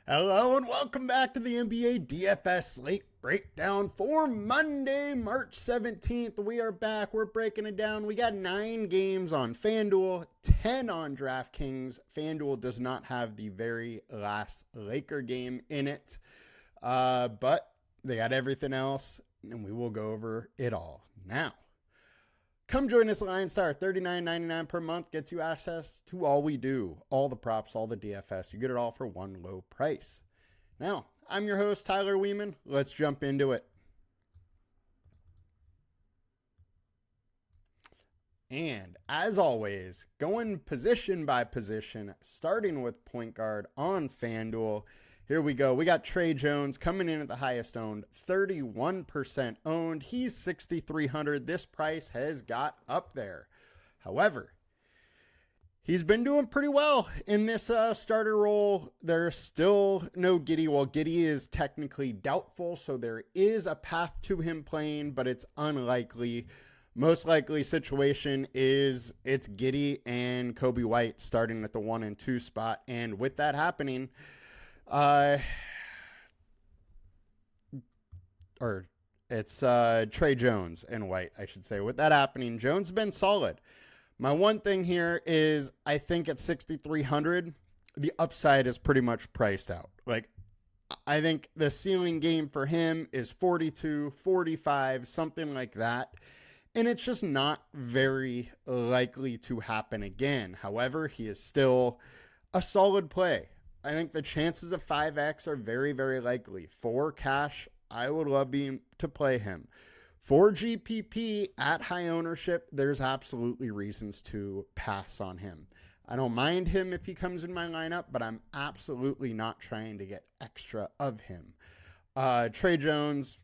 Hello and welcome back to the NBA DFS Slate Breakdown for Monday, March 17th. We are back. We're breaking it down. We got 9 games on FanDuel, 10 on Draftkings. FanDuel does not have the very last Laker game in it, but they got everything else, and we will go over it all now. Come join us at LionStar. $39.99 per month gets you access to all we do, all the props, all the DFS. You get it all for one low price. Now, I'm your host, Tyler Wiemann. Let's jump into it. And as always, going position by position, starting with point guard on FanDuel. Here we go. We got Tre Jones coming in at the highest owned, 31% owned. He's 6,300. This price has got up there. However, he's been doing pretty well in this starter role. There's still no Giddey. Well, Giddey is technically doubtful, so there is a path to him playing, but it's unlikely. Most likely situation is it's Giddey and Coby White starting at the 1 and 2 spot. And with that happening, it's Tre Jones and White, I should say. With that happening, Jones has been solid. My one thing here is I think at 6,300, the upside is pretty much priced out. Like, I think the ceiling game for him is 42, 45, something like that. And it's just not very likely to happen again. However, he is still a solid play. I think the chances of 5x are very, very likely. For cash, I would love to play him. For GPP at high ownership, there's absolutely reasons to pass on him. I don't mind him if he comes in my lineup, but I'm absolutely not trying to get extra of him. Tre Jones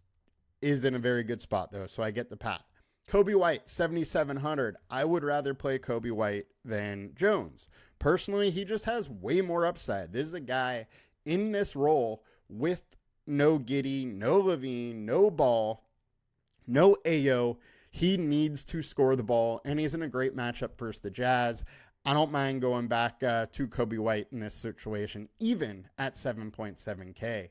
is in a very good spot, though, so I get the path. Coby White, 7,700. I would rather play Coby White than Jones. Personally, he just has way more upside. This is a guy in this role with no Giddey, no Levine, no Ball, no Ayo. He needs to score the ball, and he's in a great matchup versus the Jazz. I don't mind going back to Coby White in this situation, even at 7.7K.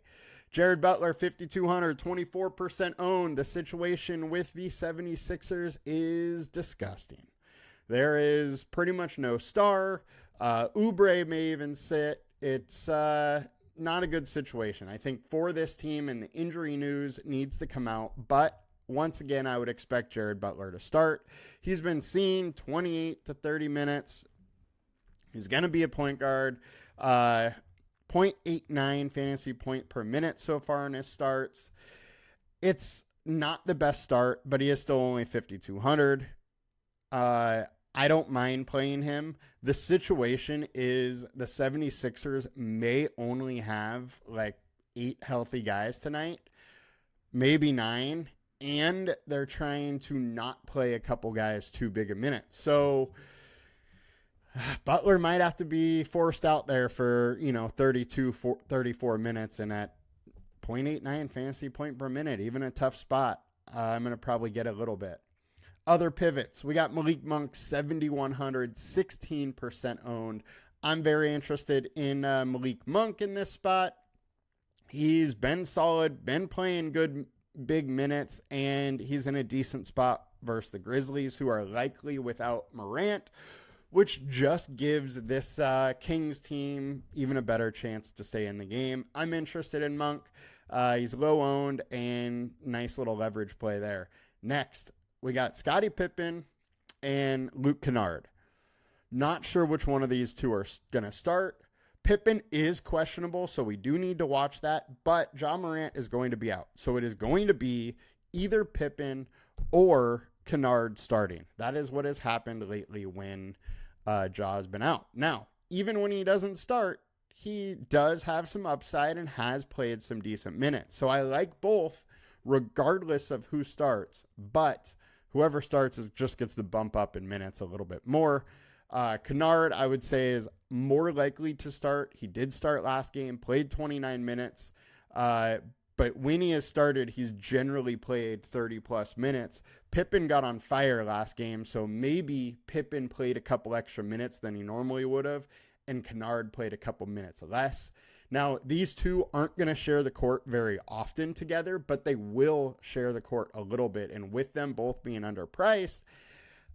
Jared Butler, 5,200, 24% owned. The situation with the 76ers is disgusting. There is pretty much no star. Oubre may even sit. It's not a good situation. I think for this team, and the injury news needs to come out. But once again, I would expect Jared Butler to start. He's been seen 28 to 30 minutes. He's going to be a point guard. 0.89 fantasy point per minute so far in his starts. It's not the best start, but he is still only 5,200. I don't mind playing him. The situation is the 76ers may only have like 8 healthy guys tonight, maybe 9, and they're trying to not play a couple guys too big a minute. So Butler might have to be forced out there for, 34 minutes, and at 0.89 fantasy point per minute, even a tough spot, I'm going to probably get a little bit. Other pivots, we got Malik Monk, 7,100, 16% owned. I'm very interested in Malik Monk in this spot. He's been solid, been playing good big minutes, and he's in a decent spot versus the Grizzlies, who are likely without Morant, which just gives this Kings team even a better chance to stay in the game. I'm interested in Monk. He's low owned and nice little leverage play there. Next, we got Scottie Pippen and Luke Kennard. Not sure which one of these two are going to start. Pippen is questionable, so we do need to watch that, but Ja Morant is going to be out. So it is going to be either Pippen or Kennard starting. That is what has happened lately when Ja has been out. Now, even when he doesn't start, he does have some upside and has played some decent minutes. So I like both regardless of who starts, but whoever starts just gets the bump up in minutes a little bit more. Kennard, I would say, is more likely to start. He did start last game, played 29 minutes. But when he has started, he's generally played 30-plus minutes. Pippen got on fire last game, so maybe Pippen played a couple extra minutes than he normally would have, and Kennard played a couple minutes less. Now, these two aren't going to share the court very often together, but they will share the court a little bit. And with them both being underpriced,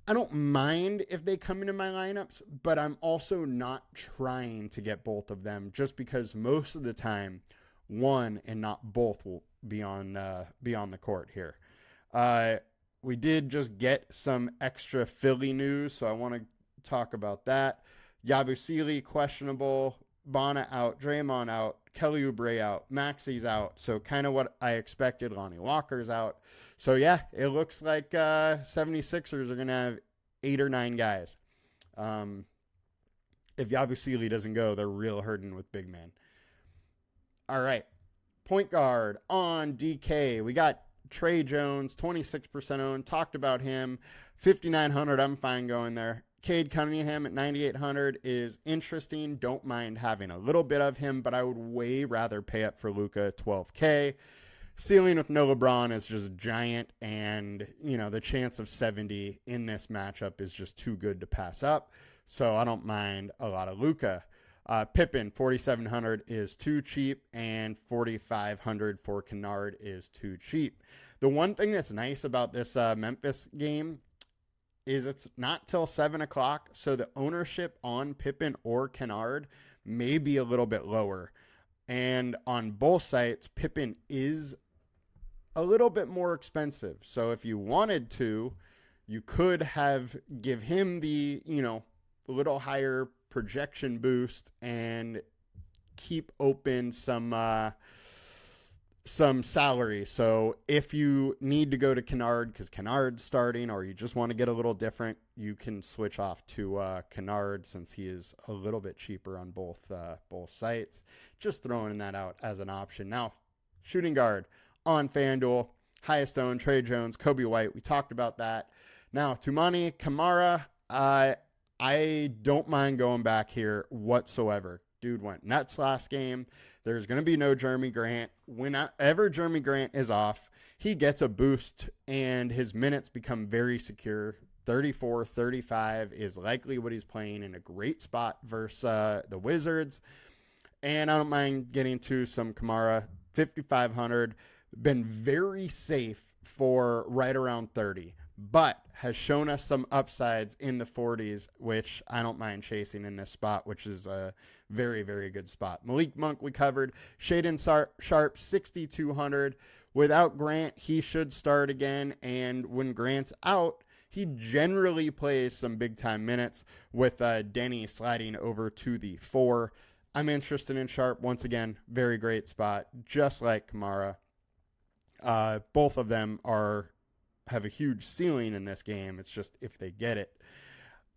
I don't mind if they come into my lineups, but I'm also not trying to get both of them just because most of the time, one and not both will be on the court here. We did just get some extra Philly news, so I want to talk about that. Yabusele questionable, Bonna out, Draymond out, Kelly Oubre out, Maxi's out. So kind of what I expected. Lonnie Walker's out. So yeah, it looks like 76ers are going to have 8 or 9 guys. If Yabusele doesn't go, they're real hurting with big man. All right. Point guard on DK. We got Trey Jones, 26% owned. Talked about him. 5,900. I'm fine going there. Cade Cunningham at 9,800 is interesting. Don't mind having a little bit of him, but I would way rather pay up for Luka, 12K. Ceiling with no LeBron is just giant, and, you know, the chance of 70 in this matchup is just too good to pass up. So I don't mind a lot of Luka. Pippen, 4,700 is too cheap, and 4,500 for Kennard is too cheap. The one thing that's nice about this Memphis game is it's not till 7 o'clock, so the ownership on Pippen or Kennard may be a little bit lower. And on both sites, Pippen is a little bit more expensive. So if you wanted to, you could give him the, you know, a little higher projection boost and keep open some salary. So if you need to go to Kennard because Kennard's starting, or you just want to get a little different, you can switch off to Kennard since he is a little bit cheaper on both sites. Just throwing that out as an option. Now, shooting guard on FanDuel, highest owned, Trey Jones, Kobe White. We talked about that. Now, Toumani Camara, I don't mind going back here whatsoever. Dude went nuts last game. There's going to be no Jeremy Grant. Whenever Jeremy Grant is off, he gets a boost and his minutes become very secure. 34, 35 is likely what he's playing in a great spot versus the Wizards. And I don't mind getting to some Camara, 5,500. Been very safe for right around 30, but has shown us some upsides in the 40s, which I don't mind chasing in this spot, which is a very, very good spot. Malik Monk we covered. Shaedon Sharpe, 6,200. Without Grant, he should start again, and when Grant's out, he generally plays some big-time minutes with Denny sliding over to the 4. I'm interested in Sharpe. Once again, very great spot, just like Camara. Both of them have a huge ceiling in this game. It's just if they get it.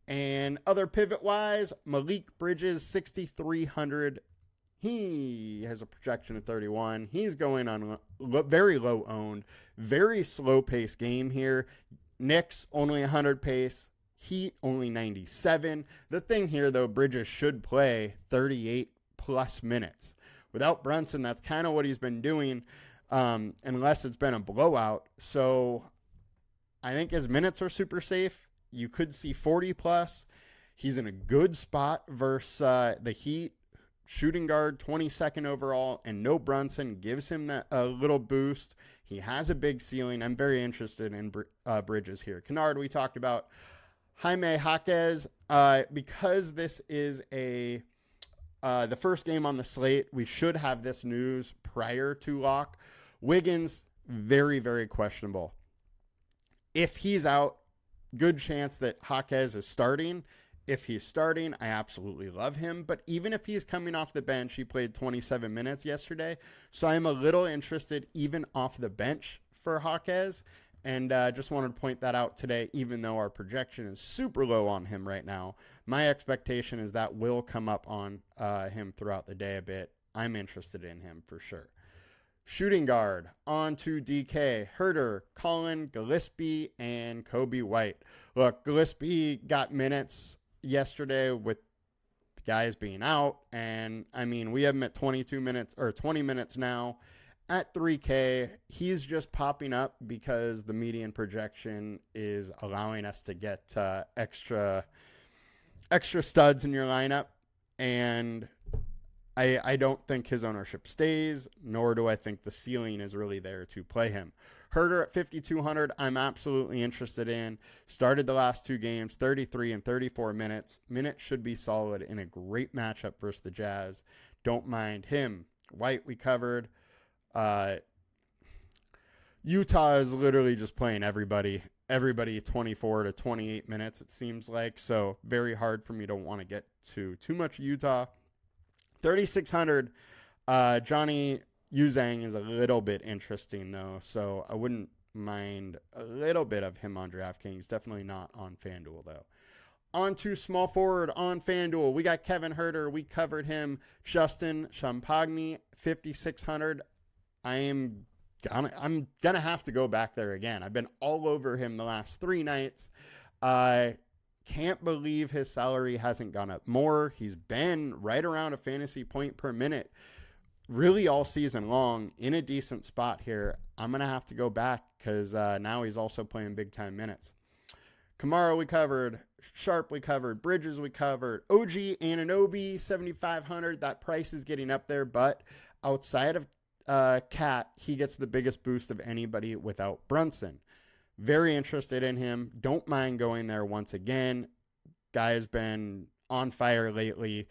And other pivot-wise, Malik Bridges, 6,300. He has a projection of 31. He's going on very low owned, very slow-paced game here. Knicks, only 100 pace. Heat, only 97. The thing here, though, Bridges should play 38-plus minutes. Without Brunson, that's kind of what he's been doing, unless it's been a blowout. So I think his minutes are super safe. You could see 40-plus. He's in a good spot versus the Heat. Shooting guard, 22nd overall, and no Brunson gives him a little boost. He has a big ceiling. I'm very interested in Bridges here. Kennard, we talked about. Jaime Jaquez, because this is the first game on the slate, we should have this news prior to lock. Wiggins, very, very questionable. If he's out, good chance that Jaquez is starting. If he's starting, I absolutely love him. But even if he's coming off the bench, he played 27 minutes yesterday. So I'm a little interested even off the bench for Jaquez. And just wanted to point that out today, even though our projection is super low on him right now. My expectation is that will come up on him throughout the day a bit. I'm interested in him for sure. Shooting guard, on to DK, Herter, Colin, Gillespie, and Kobe White. Look, Gillespie got minutes yesterday with the guys being out. And, I mean, we have him at 22 minutes or 20 minutes now. At 3K, he's just popping up because the median projection is allowing us to get extra studs in your lineup. And I don't think his ownership stays, nor do I think the ceiling is really there to play him. Herder at 5,200, I'm absolutely interested in. Started the last 2 games, 33 and 34 minutes. Minutes should be solid in a great matchup versus the Jazz. Don't mind him. White, we covered. Utah is literally just playing everybody 24 to 28 minutes, it seems like. So very hard for me to want to get to too much Utah. 3,600, Johnny Uzang is a little bit interesting, though, so I wouldn't mind a little bit of him on DraftKings. Definitely not on FanDuel, though. On to small forward on FanDuel. We got Kevin Herter. We covered him. Justin Champagny, 5,600. I'm gonna have to go back there again. I've been all over him the last 3 nights. Can't believe his salary hasn't gone up more. He's been right around a fantasy point per minute really all season long, in a decent spot here. I'm going to have to go back because now he's also playing big-time minutes. Kamara we covered. Sharp we covered. Bridges we covered. OG Anunoby, 7,500. That price is getting up there, but outside of Cat, he gets the biggest boost of anybody without Brunson. Very interested in him. Don't mind going there once again. Guy has been on fire lately,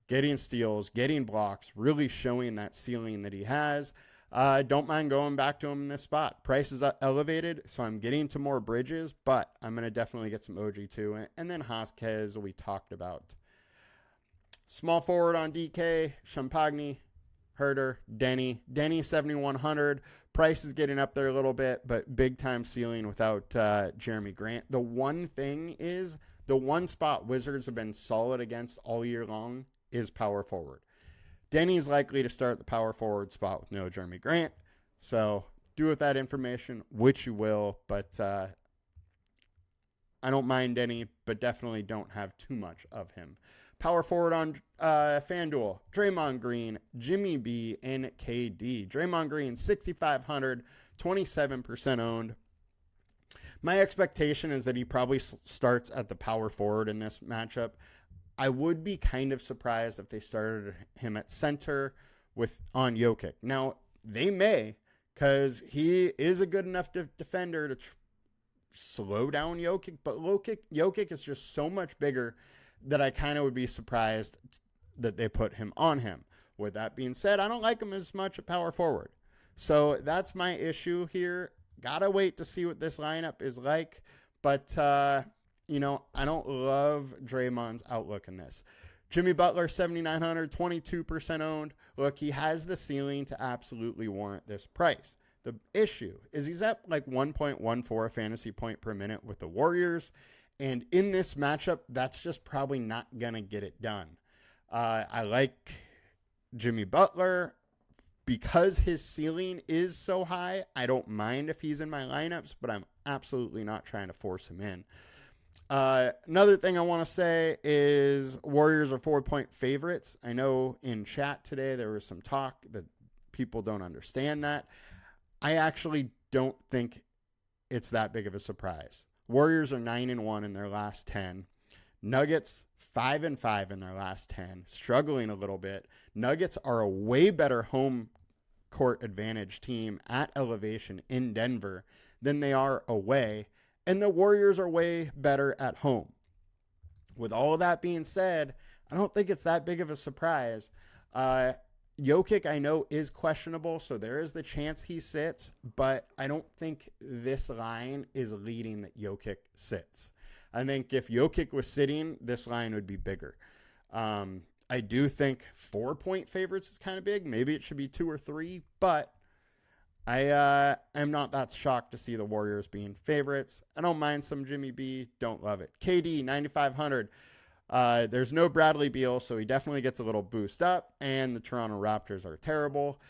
getting steals, getting blocks, really showing that ceiling that he has. Don't mind going back to him in this spot. Price is elevated, so I'm getting to more Bridges, but I'm going to definitely get some OG too. And then Vasquez, we talked about. Small forward on DK, Champagny, Herter, Denny. Denny, 7,100. Price is getting up there a little bit, but big time ceiling without Jeremy Grant. The one thing is, the one spot Wizards have been solid against all year long is power forward. Denny's likely to start the power forward spot with no Jeremy Grant. So do with that information which you will, but I don't mind Denny, but definitely don't have too much of him. Power forward on FanDuel, Draymond Green, Jimmy B, and KD. Draymond Green, 6,500, 27% owned. My expectation is that he probably starts at the power forward in this matchup. I would be kind of surprised if they started him at center on Jokic. Now, they may, because he is a good enough defender to slow down Jokic, but Jokic is just so much bigger that I kind of would be surprised that they put him on him. With that being said, I don't like him as much at power forward. So that's my issue here. Gotta wait to see what this lineup is like. But, I don't love Draymond's outlook in this. Jimmy Butler, 7,900, 22% owned. Look, he has the ceiling to absolutely warrant this price. The issue is he's at like 1.14 fantasy point per minute with the Warriors. And in this matchup, that's just probably not going to get it done. I like Jimmy Butler because his ceiling is so high. I don't mind if he's in my lineups, but I'm absolutely not trying to force him in. Another thing I want to say is Warriors are 4-point favorites. I know in chat today there was some talk that people don't understand that. I actually don't think it's that big of a surprise. Warriors are 9-1 in their last 10. Nuggets 5-5 in their last 10, struggling a little bit. Nuggets are a way better home court advantage team at elevation in Denver than they are away, and the Warriors are way better at home. With all of that being said, I don't think it's that big of a surprise. Jokic, I know, is questionable, so there is the chance he sits, but I don't think this line is leading that Jokic sits. I think if Jokic was sitting, this line would be bigger. I do think 4-point favorites is kind of big. Maybe it should be 2 or 3, but I am not that shocked to see the Warriors being favorites. I don't mind some Jimmy B. Don't love it. KD, 9,500. There's no Bradley Beal, so he definitely gets a little boost up, and the Toronto Raptors are terrible.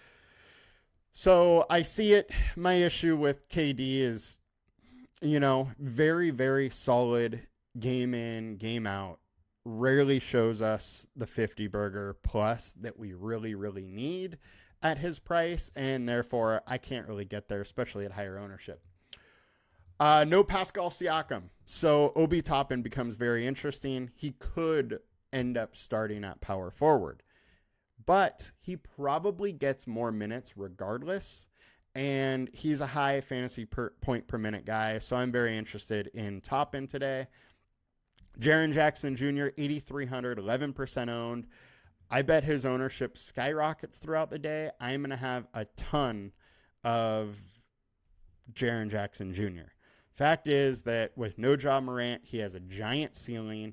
So I see it. My issue with KD is, very, very solid game in, game out. Rarely shows us the 50 burger plus that we really, really need at his price, and therefore I can't really get there, especially at higher ownership. No Pascal Siakam. So Obi Toppin becomes very interesting. He could end up starting at power forward. but he probably gets more minutes regardless. And he's a high fantasy point per minute guy, so I'm very interested in Toppin today. Jaren Jackson Jr., 8,300, 11% owned. I bet his ownership skyrockets throughout the day. I'm going to have a ton of Jaren Jackson Jr. Fact is that with no Ja Morant, he has a giant ceiling.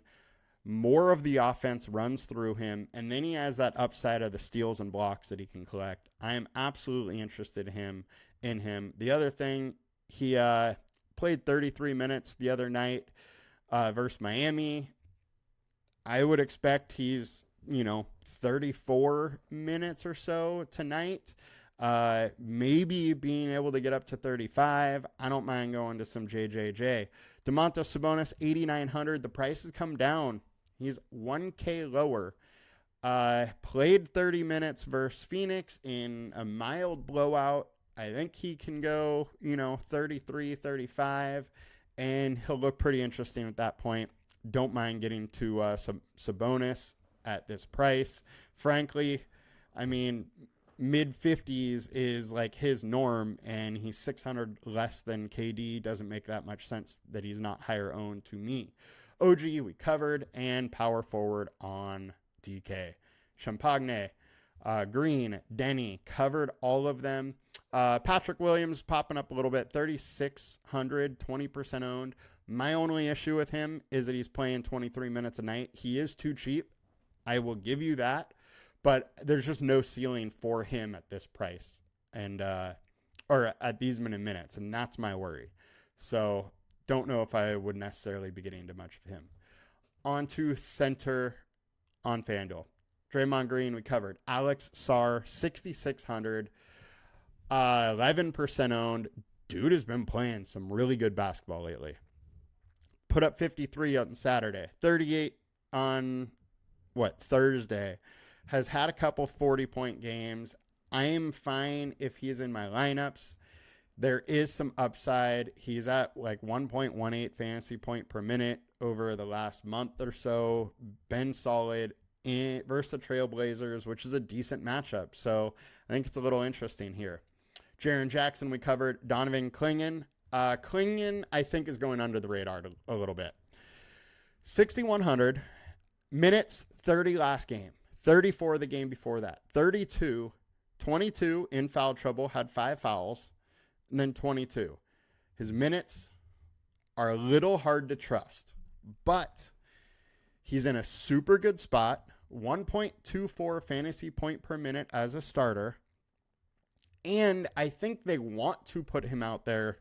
More of the offense runs through him, and then he has that upside of the steals and blocks that he can collect. I am absolutely interested in him. The other thing, he played 33 minutes the other night versus Miami. I would expect he's, 34 minutes or so tonight. Maybe being able to get up to 35. I don't mind going to some JJJ. Domantas Sabonis, 8,900. The price has come down. He's 1K lower. Played 30 minutes versus Phoenix in a mild blowout. I think he can go, 33, 35, and he'll look pretty interesting at that point. Don't mind getting to some Sabonis at this price. Frankly, I mean, mid-50s is like his norm, and he's 600 less than KD. Doesn't make that much sense that he's not higher owned to me. OG, we covered, and power forward on DK. Champagne, Green, Denny, covered all of them. Patrick Williams popping up a little bit, 3,600, 20% owned. My only issue with him is that he's playing 23 minutes a night. He is too cheap. I will give you that. But there's just no ceiling for him at this price and or at these minutes, and that's my worry. So don't know if I would necessarily be getting into much of him. On to center on FanDuel. Draymond Green, we covered. Alex Sarr, 6,600, 11% owned. Dude has been playing some really good basketball lately. Put up 53 on Saturday, 38 on, Thursday. Has had a couple 40-point games. I am fine if he's in my lineups. There is some upside. He's at 1.18 fantasy point per minute over the last month or so. Been solid versus the Trailblazers, which is a decent matchup. So I think it's a little interesting here. Jaren Jackson, we covered. Donovan Clingan. Clingan, I think, is going under the radar a little bit. 6,100 minutes, 30 last game. 34 the game before that. 32, 22 in foul trouble, had 5 fouls, and then 22. His minutes are a little hard to trust, but he's in a super good spot. 1.24 fantasy point per minute as a starter. And I think they want to put him out there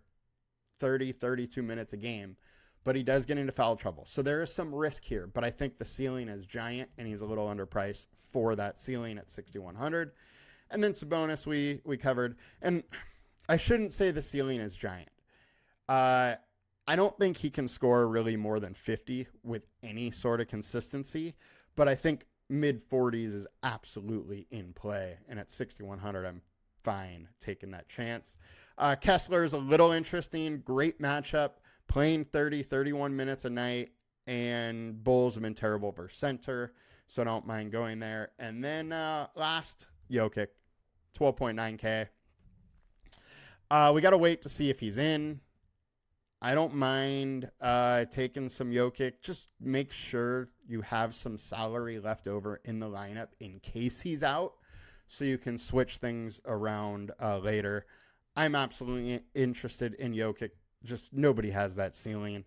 30, 32 minutes a game, but he does get into foul trouble. So there is some risk here, but I think the ceiling is giant, and he's a little underpriced for that ceiling at 6,100. And then Sabonis we covered. And I shouldn't say the ceiling is giant. I don't think he can score really more than 50 with any sort of consistency, but I think mid-40s is absolutely in play. And at 6,100, I'm fine taking that chance. Kessler is a little interesting. Great matchup. Playing 30, 31 minutes a night, and Bulls have been terrible versus center, so I don't mind going there. And then last, Jokic, 12.9K. We got to wait to see if he's in. I don't mind taking some Jokic. Just make sure you have some salary left over in the lineup in case he's out, so you can switch things around later. I'm absolutely interested in Jokic. Just nobody has that ceiling,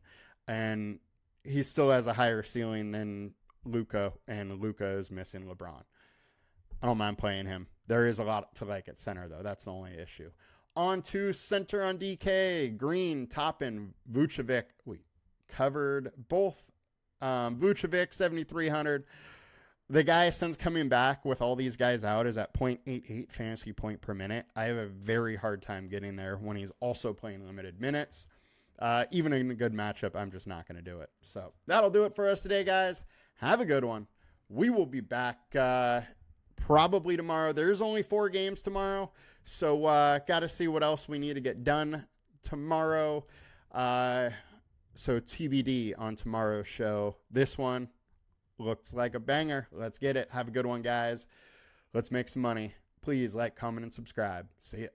and he still has a higher ceiling than Luka, and Luka is missing LeBron. I don't mind playing him. There is a lot to like at center, though. That's the only issue. On to center on DK. Green, Toppin, Vucevic. We covered both. Vucevic, 7,300. The guy, since coming back with all these guys out, is at 0.88 fantasy point per minute. I have a very hard time getting there when he's also playing limited minutes. Even in a good matchup, I'm just not going to do it. So that'll do it for us today, guys. Have a good one. We will be back probably tomorrow. There's only 4 games tomorrow, so got to see what else we need to get done tomorrow. So TBD on tomorrow's show. This one looks like a banger. Let's get it. Have a good one, guys. Let's make some money. Please like, comment, and subscribe. See ya.